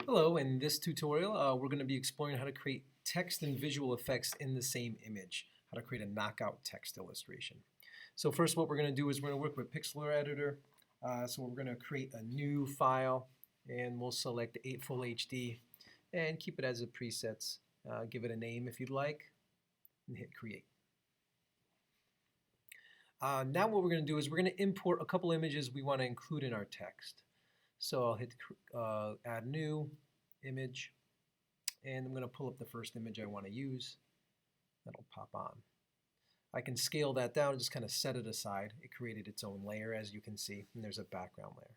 Hello, in this tutorial we're going to be exploring how to create text and visual effects in the same image, how to create a knockout text illustration. So first what we're going to do is we're going to work with pixlr editor. So we're going to create a new file and we'll select 8 full HD and keep it as a presets. Give it a name if you'd like and hit create. Now what we're going to do is we're going to import a couple images we want to include in our text. So I'll hit add new image, and I'm going to pull up the first image I want to use. That'll pop on. I can scale that down and just kind of set it aside. It created its own layer, as you can see, and there's a background layer.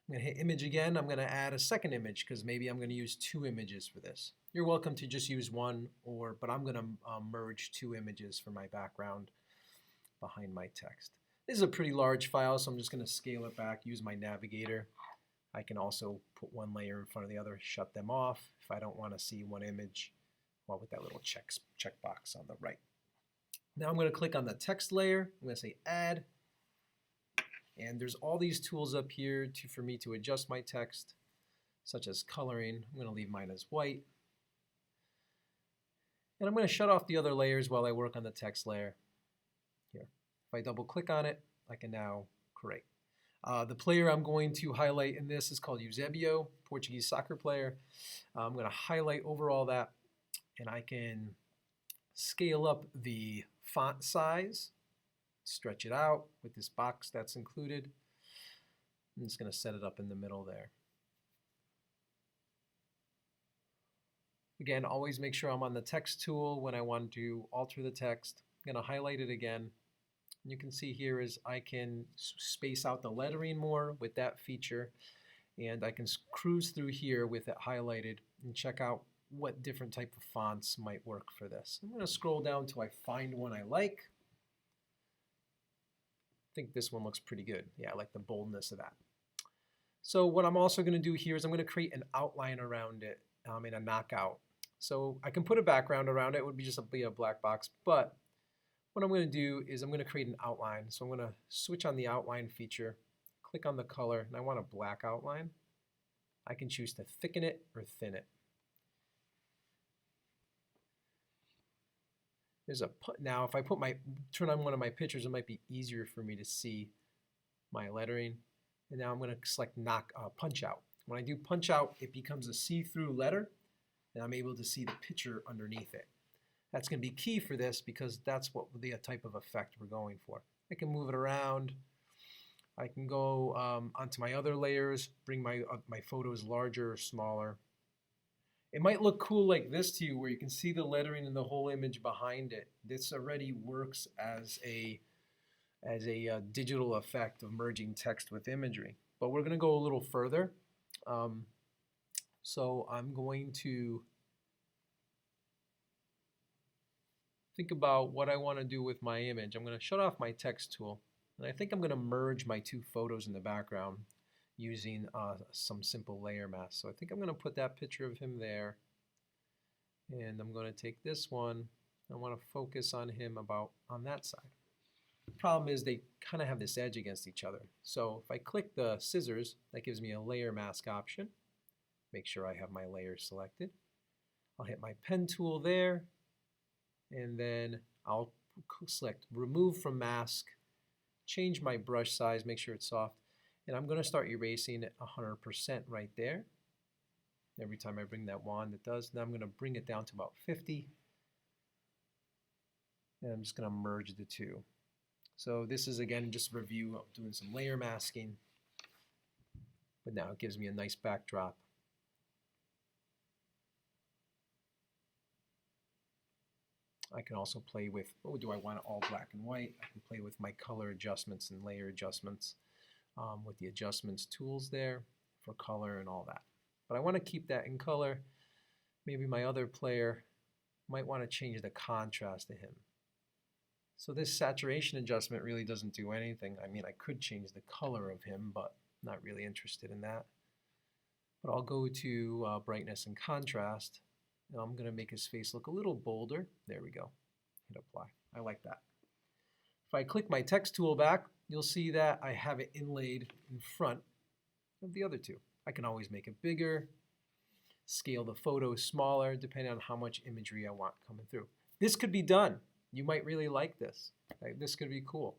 I'm going to hit image again. I'm going to add a second image because maybe I'm going to use 2 images for this. You're welcome to just use one, but I'm going to merge 2 images for my background behind my text. This is a pretty large file, so I'm just going to scale it back, use my navigator. I can also put one layer in front of the other, shut them off if I don't want to see one image, well, with that little checkbox on the right. Now I'm going to click on the text layer. I'm going to say add, and there's all these tools up here for me to adjust my text, such as coloring. I'm going to leave mine as white. And I'm going to shut off the other layers while I work on the text layer here. If I double click on it, I can now create. The player I'm going to highlight in this is called Eusebio, Portuguese soccer player. I'm going to highlight over all that, and I can scale up the font size, stretch it out with this box that's included. I'm just going to set it up in the middle there. Again, always make sure I'm on the text tool when I want to alter the text. I'm going to highlight it again. You can see here is I can space out the lettering more with that feature, and I can cruise through here with it highlighted and check out what different type of fonts might work for this. I'm going to scroll down till I find one I like. I think this one looks pretty good. Yeah, I like the boldness of that. So what I'm also going to do here is I'm going to create an outline around it in a knockout. So I can put a background around it. It would be just a black box, but what I'm going to do is I'm going to create an outline. So I'm going to switch on the outline feature, click on the color, and I want a black outline. I can choose to thicken it or thin it. Now if I turn on one of my pictures, it might be easier for me to see my lettering. And now I'm going to select punch out. When I do punch out, it becomes a see-through letter, and I'm able to see the picture underneath it. That's going to be key for this because that's what the type of effect we're going for. I can move it around. I can go onto my other layers, bring my photos larger or smaller. It might look cool like this to you where you can see the lettering and the whole image behind it. This already works as a digital effect of merging text with imagery. But we're going to go a little further. So I'm going to think about what I want to do with my image. I'm going to shut off my text tool, and I think I'm going to merge my 2 photos in the background using some simple layer mask. So I think I'm going to put that picture of him there, and I'm going to take this one. I want to focus on him on that side. The problem is they kind of have this edge against each other. So if I click the scissors, that gives me a layer mask option. Make sure I have my layer selected. I'll hit my pen tool there, and then I'll select remove from mask, change my brush size, make sure it's soft, and I'm going to start erasing at 100% right there. Every time I bring that wand, it does. Now I'm going to bring it down to about 50, and I'm just going to merge the 2. So this is, again, just a review of doing some layer masking, but now it gives me a nice backdrop. I can also play with, do I want it all black and white? I can play with my color adjustments and layer adjustments with the adjustments tools there for color and all that. But I want to keep that in color. Maybe my other player might want to change the contrast to him. So this saturation adjustment really doesn't do anything. I mean, I could change the color of him, but I'm not really interested in that. But I'll go to brightness and contrast. Now I'm going to make his face look a little bolder. There we go. Hit apply. I like that. If I click my text tool back, you'll see that I have it inlaid in front of the other 2. I can always make it bigger. scale the photo smaller depending on how much imagery I want coming through. This could be done. You might really like this. This could be cool.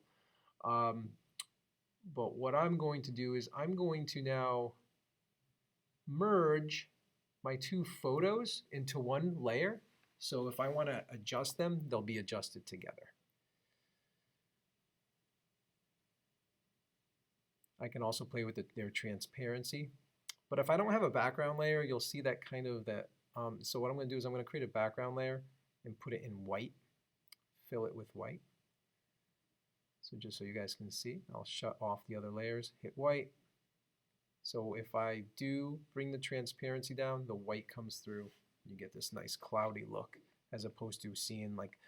But what I'm going to do is I'm going to now merge my two photos into one layer. So if I want to adjust them, they'll be adjusted together. I can also play with their transparency. But if I don't have a background layer, you'll see that kind of that. So what I'm going to do is I'm going to create a background layer and put it in white, fill it with white. So just so you guys can see, I'll shut off the other layers, hit white. So if I do bring the transparency down, the white comes through. You get this nice cloudy look as opposed to seeing like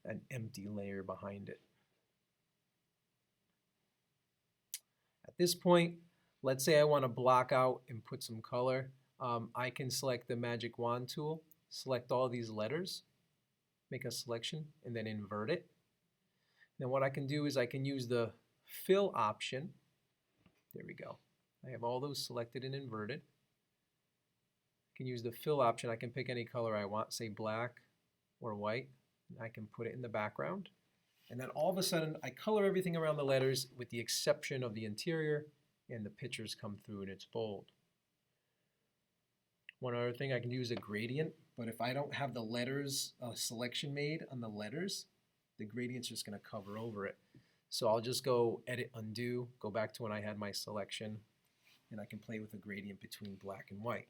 an empty layer behind it. At this point, let's say I want to block out and put some color. I can select the magic wand tool, select all these letters, make a selection, and then invert it. Then what I can do is I can use the fill option. There we go. I have all those selected and inverted. I can use the fill option. I can pick any color I want, say black or white. I can put it in the background. And then all of a sudden, I color everything around the letters with the exception of the interior, and the pictures come through and it's bold. One other thing I can use a gradient, but if I don't have the letters selection made on the letters, the gradient's just going to cover over it. So I'll just go edit, undo, go back to when I had my selection, and I can play with a gradient between black and white.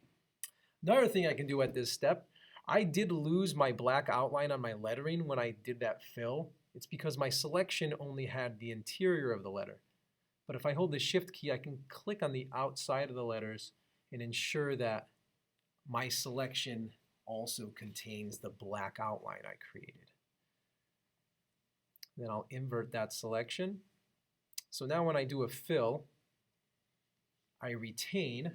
Another thing I can do at this step, I did lose my black outline on my lettering when I did that fill. It's because my selection only had the interior of the letter. But if I hold the shift key, I can click on the outside of the letters and ensure that my selection also contains the black outline I created. Then I'll invert that selection. So now when I do a fill, I retain,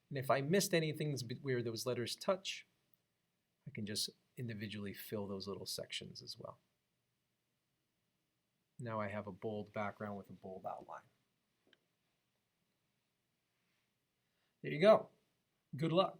and if I missed anything where those letters touch, I can just individually fill those little sections as well. Now I have a bold background with a bold outline. There you go. Good luck.